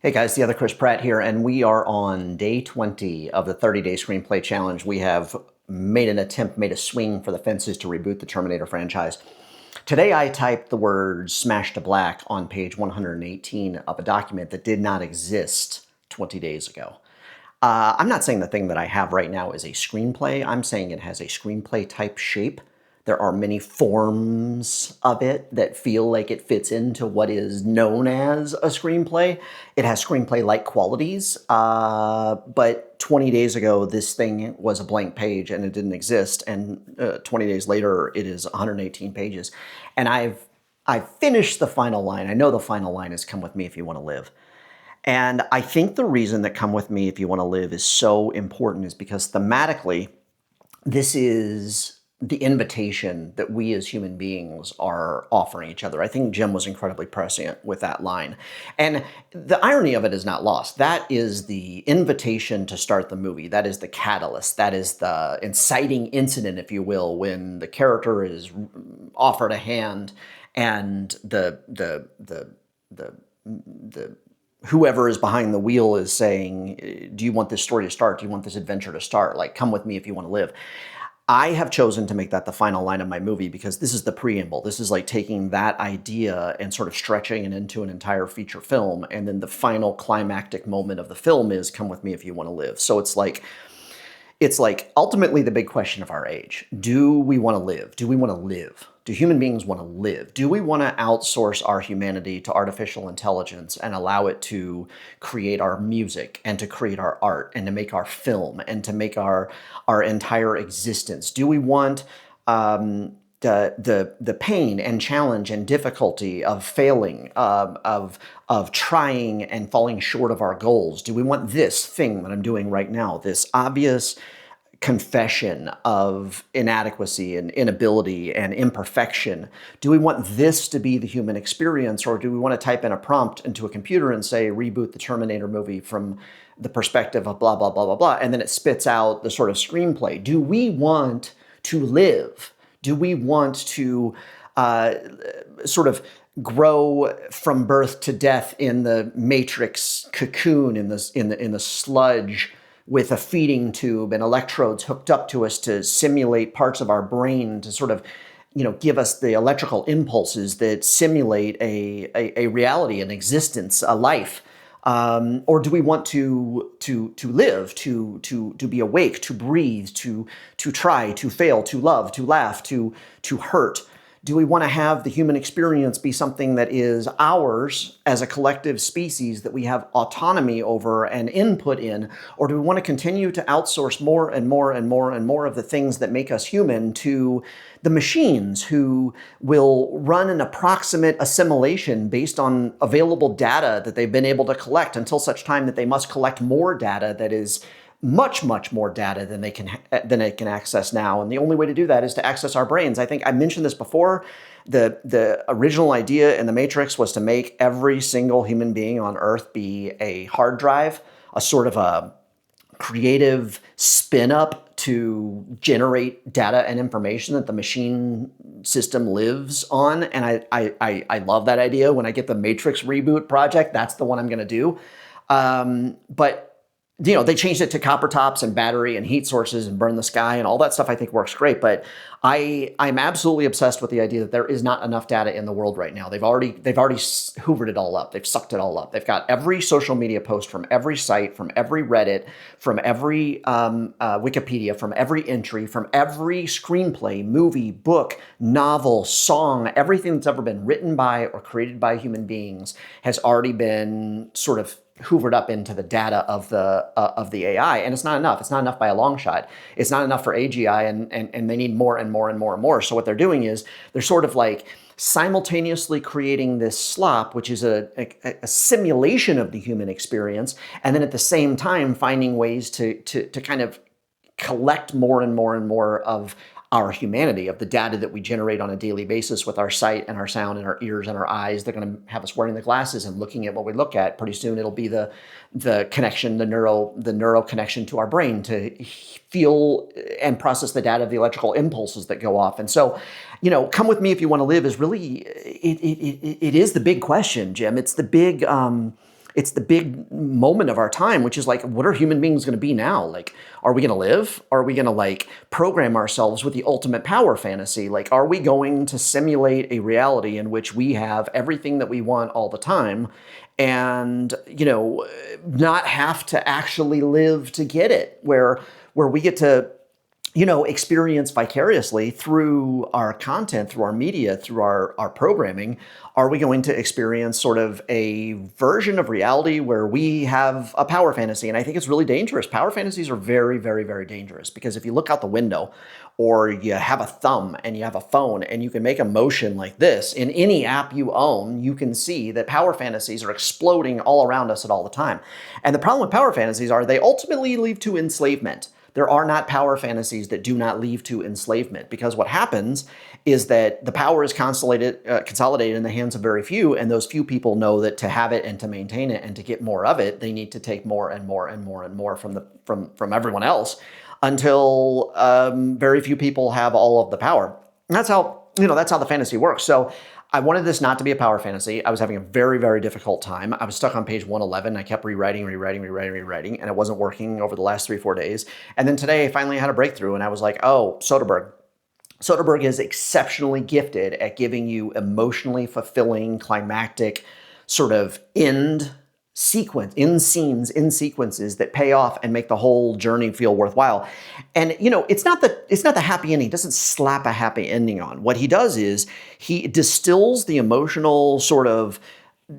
Hey guys, the other Chris Pratt here, and we are on day 20 of the 30-day screenplay challenge. We have made a swing for the fences to reboot the Terminator franchise. Today I typed the word smash to black on page 118 of a document that did not exist 20 days ago. I'm not saying the thing that I have right now is a screenplay. I'm saying it has a screenplay type shape. There are many forms of it that feel like it fits into what is known as a screenplay. It has screenplay-like qualities, but 20 days ago, this thing was a blank page and it didn't exist. And 20 days later, it is 118 pages. And I've finished the final line. I know the final line is "Come with me if you want to live." And I think the reason that "Come with me if you want to live" is so important is because thematically, this is the invitation that we as human beings are offering each other. I think Jim was incredibly prescient with that line. And the irony of it is not lost. That is the invitation to start the movie. That is the catalyst. That is the inciting incident, if you will, when the character is offered a hand and the whoever is behind the wheel is saying, do you want this story to start? Do you want this adventure to start? Like, come with me if you want to live. I have chosen to make that the final line of my movie because this is the preamble. This is like taking that idea and sort of stretching it into an entire feature film. And then the final climactic moment of the film is "Come with me if you want to live." So it's like ultimately the big question of our age. Do we want to live? Do we want to live? Do human beings want to live? Do we want to outsource our humanity to artificial intelligence and allow it to create our music and to create our art and to make our film and to make our entire existence? Do we want the pain and challenge and difficulty of failing, of trying and falling short of our goals? Do we want this thing that I'm doing right now, this obvious confession of inadequacy and inability and imperfection? Do we want this to be the human experience, or do we want to type in a prompt into a computer and say, reboot the Terminator movie from the perspective of blah, blah, blah, blah, blah, and then it spits out the sort of screenplay? Do we want to live? Do we want to sort of grow from birth to death in the matrix cocoon, in the sludge, with a feeding tube and electrodes hooked up to us to simulate parts of our brain to sort of, give us the electrical impulses that simulate a reality, an existence, a life? Or do we want to live, to be awake, to breathe, to try, to fail, to love, to laugh, to hurt? Do we want to have the human experience be something that is ours as a collective species that we have autonomy over and input in? Or do we want to continue to outsource more and more and more and more of the things that make us human to the machines who will run an approximate assimilation based on available data that they've been able to collect until such time that they must collect more data that is much, much more data than it can access now. And the only way to do that is to access our brains. I think I mentioned this before. The original idea in the Matrix was to make every single human being on Earth be a hard drive, a sort of a creative spin up to generate data and information that the machine system lives on. And I love that idea. When I get the Matrix reboot project, that's the one I'm going to do. But they changed it to copper tops and battery and heat sources and burn the sky and all that stuff. I think works great. But I'm absolutely obsessed with the idea that there is not enough data in the world right now. They've already hoovered it all up. They've sucked it all up. They've got every social media post from every site, from every Reddit, from every Wikipedia, from every entry, from every screenplay, movie, book, novel, song. Everything that's ever been written by or created by human beings has already been sort of hoovered up into the data of the AI, and it's not enough. It's not enough by a long shot. It's not enough for AGI, and they need more and more and more and more. So what they're doing is they're sort of like simultaneously creating this slop, which is a simulation of the human experience, and then at the same time finding ways to kind of collect more and more and more of our humanity, of the data that we generate on a daily basis with our sight and our sound and our ears and our eyes. They're going to have us wearing the glasses and looking at what we look at. Pretty soon it'll be the connection, the neural connection to our brain to feel and process the data of the electrical impulses that go off. And so, come with me if you want to live is really, it is the big question, Jim. It's the big it's the big moment of our time, which is like, what are human beings going to be now? Like, are we going to live? Are we going to like program ourselves with the ultimate power fantasy? Like, are we going to simulate a reality in which we have everything that we want all the time and, you know, not have to actually live to get it, where we get to, you know, experience vicariously through our content, through our media, through our programming? Are we going to experience sort of a version of reality where we have a power fantasy? And I think it's really dangerous. Power fantasies are very, very, very dangerous, because if you look out the window or you have a thumb and you have a phone and you can make a motion like this in any app you own, you can see that power fantasies are exploding all around us at all the time. And the problem with power fantasies are they ultimately lead to enslavement. There are not power fantasies that do not lead to enslavement, because what happens is that the power is consolidated in the hands of very few, and those few people know that to have it and to maintain it and to get more of it, they need to take more and more and more and more from everyone else, until very few people have all of the power. And that's how the fantasy works. So I wanted this not to be a power fantasy. I was having a very, very difficult time. I was stuck on page 111. I kept rewriting, and it wasn't working over the last 3-4 days. And then today I finally had a breakthrough, and I was like, oh, Soderbergh. Soderbergh is exceptionally gifted at giving you emotionally fulfilling, climactic sort of end sequences that pay off and make the whole journey feel worthwhile. And you know, it's not the happy ending. He doesn't slap a happy ending on. What he does is he distills the emotional sort of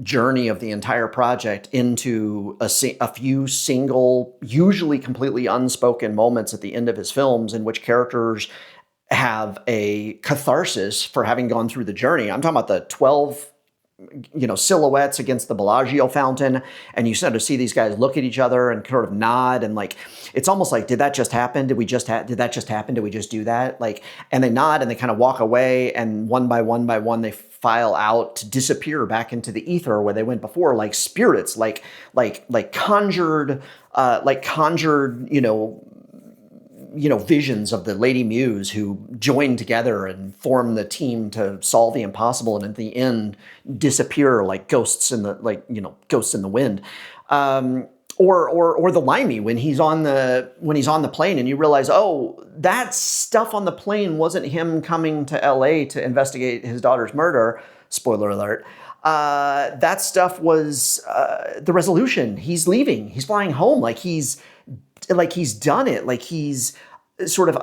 journey of the entire project into a few single, usually completely unspoken moments at the end of his films, in which characters have a catharsis for having gone through the journey. I'm talking about the 12 silhouettes against the Bellagio fountain, and you sort of see these guys look at each other and sort of nod, and like, it's almost like, did that just happen? Did that just happen? Did we just do that? Like, and they nod and they kind of walk away, and one by one they file out to disappear back into the ether where they went before, like spirits, like conjured, visions of the Lady Muse who join together and form the team to solve the impossible, and at the end disappear like ghosts in the wind. Or the Limey when he's on the plane, and you realize, oh, that stuff on the plane wasn't him coming to LA to investigate his daughter's murder. Spoiler alert. That stuff was the resolution. He's leaving. He's flying home. Like he's done it. Like he's sort of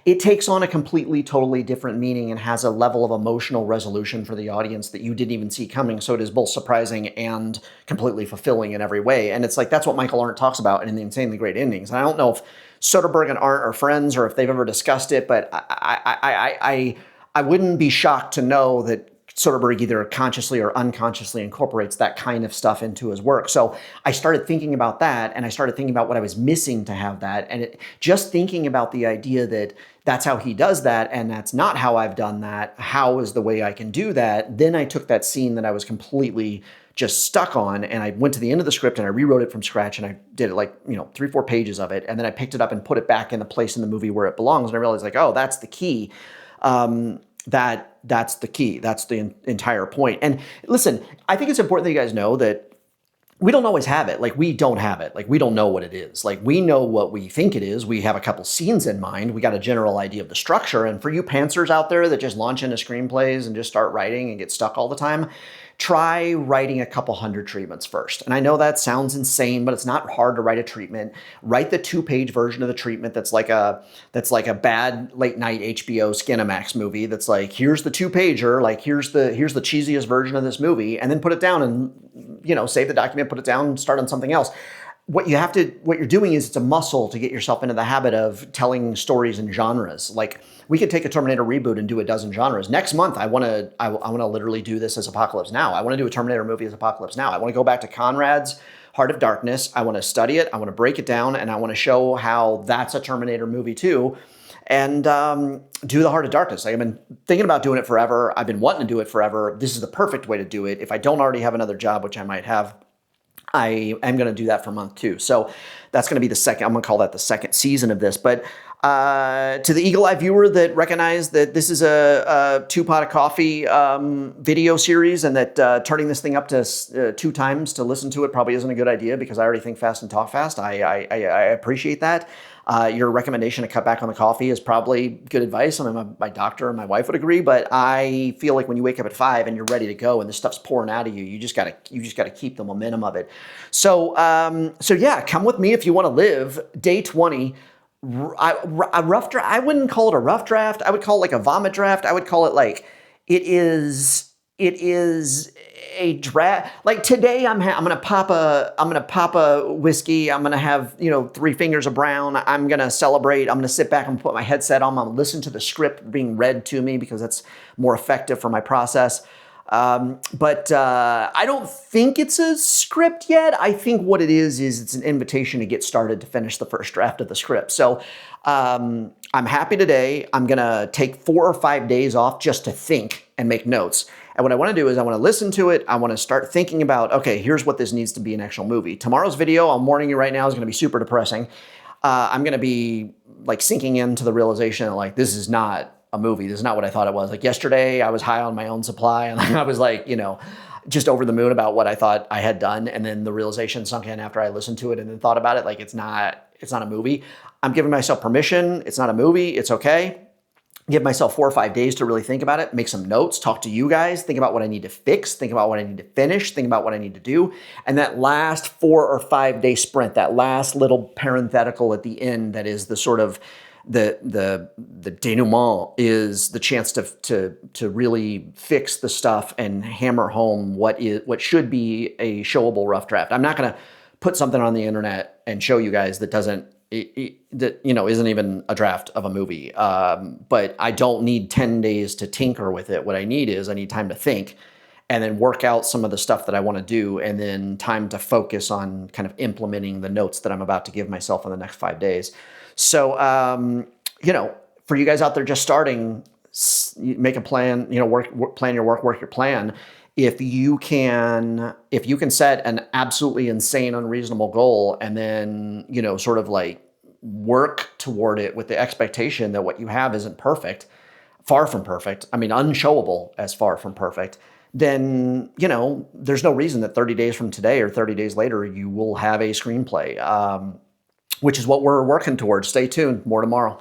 it takes on a completely, totally different meaning and has a level of emotional resolution for the audience that you didn't even see coming. So it is both surprising and completely fulfilling in every way. And it's like, that's what Michael Arndt talks about in the Insanely Great Endings. And I don't know if Soderbergh and Arndt are friends or if they've ever discussed it, but I wouldn't be shocked to know that Soderbergh either consciously or unconsciously incorporates that kind of stuff into his work. So I started thinking about that, and I started thinking about what I was missing to have that. And just thinking about the idea that that's how he does that, and that's not how I've done that. How is the way I can do that? Then I took that scene that I was completely just stuck on, and I went to the end of the script and I rewrote it from scratch, and I did it 3-4 pages of it. And then I picked it up and put it back in the place in the movie where it belongs. And I realized, like, oh, that's the key. That's the key. That's the entire point. And listen, I think it's important that you guys know that we don't always have it. Like, we don't have it. Like, we don't know what it is. Like, we know what we think it is. We have a couple scenes in mind. We got a general idea of the structure. And for you pantsers out there that just launch into screenplays and just start writing and get stuck all the time, try writing a couple hundred treatments first. And I know that sounds insane, but it's not hard to write a treatment. Write the 2-page version of the treatment that's like a bad late night HBO Skinamax movie. That's like, here's the 2-pager, like here's the cheesiest version of this movie, and then put it down and save the document, put it down, start on something else. What you're doing is, it's a muscle to get yourself into the habit of telling stories in genres. Like, we could take a Terminator reboot and do a dozen genres. Next month, I want to literally do this as Apocalypse Now. I want to do a Terminator movie as Apocalypse Now. I want to go back to Conrad's Heart of Darkness. I want to study it. I want to break it down, and I want to show how that's a Terminator movie too. And do the Heart of Darkness. Like, I've been thinking about doing it forever. I've been wanting to do it forever. This is the perfect way to do it. If I don't already have another job, which I might have, I am going to do that for month 2. So that's going to be the second, I'm going to call that the second season of this. But To the eagle-eye viewer that recognized that this is a two-pot of coffee video series and that turning this thing up to 2 times to listen to it probably isn't a good idea because I already think fast and talk fast. I appreciate that. Your recommendation to cut back on the coffee is probably good advice. I mean, my doctor and my wife would agree, but I feel like when you wake up at 5 and you're ready to go and this stuff's pouring out of you, you just gotta keep the momentum of it. So yeah, come with me if you want to live. Day 20. A rough draft. I wouldn't call it a rough draft. I would call it like a vomit draft. I would call it like it is a draft. Like today, I'm gonna pop a whiskey. I'm gonna have 3 fingers of brown. I'm gonna celebrate. I'm gonna sit back and put my headset on. I'm gonna listen to the script being read to me because that's more effective for my process. But I don't think it's a script yet. I think what it is it's an invitation to get started to finish the first draft of the script. So I'm happy today. I'm going to take 4 or 5 days off just to think and make notes. And what I want to do is I want to listen to it. I want to start thinking about, okay, here's what this needs to be an actual movie. Tomorrow's video, I'm warning you right now, is going to be super depressing. I'm going to be like sinking into the realization that like, this is not a movie. This is not what I thought it was. Like yesterday, I was high on my own supply and I was like, just over the moon about what I thought I had done. And then the realization sunk in after I listened to it and then thought about it. Like it's not a movie. I'm giving myself permission. It's not a movie. It's okay. Give myself 4 or 5 days to really think about it, make some notes, talk to you guys, think about what I need to fix, think about what I need to finish, think about what I need to do. And that last 4 or 5 day sprint, that last little parenthetical at the end that is the sort of the denouement is the chance to really fix the stuff and hammer home what should be a showable rough draft. I'm not going to put something on the internet and show you guys that isn't even a draft of a movie. But I don't need 10 days to tinker with it. What I need time to think and then work out some of the stuff that I want to do and then time to focus on kind of implementing the notes that I'm about to give myself in the next 5 days. So, for you guys out there just starting, make a plan, plan your work your plan. If you can set an absolutely insane, unreasonable goal and then, sort of like work toward it with the expectation that what you have isn't perfect, far from perfect, I mean, unshowable as far from perfect, then, there's no reason that 30 days from today or 30 days later, you will have a screenplay, which is what we're working towards. Stay tuned. More tomorrow.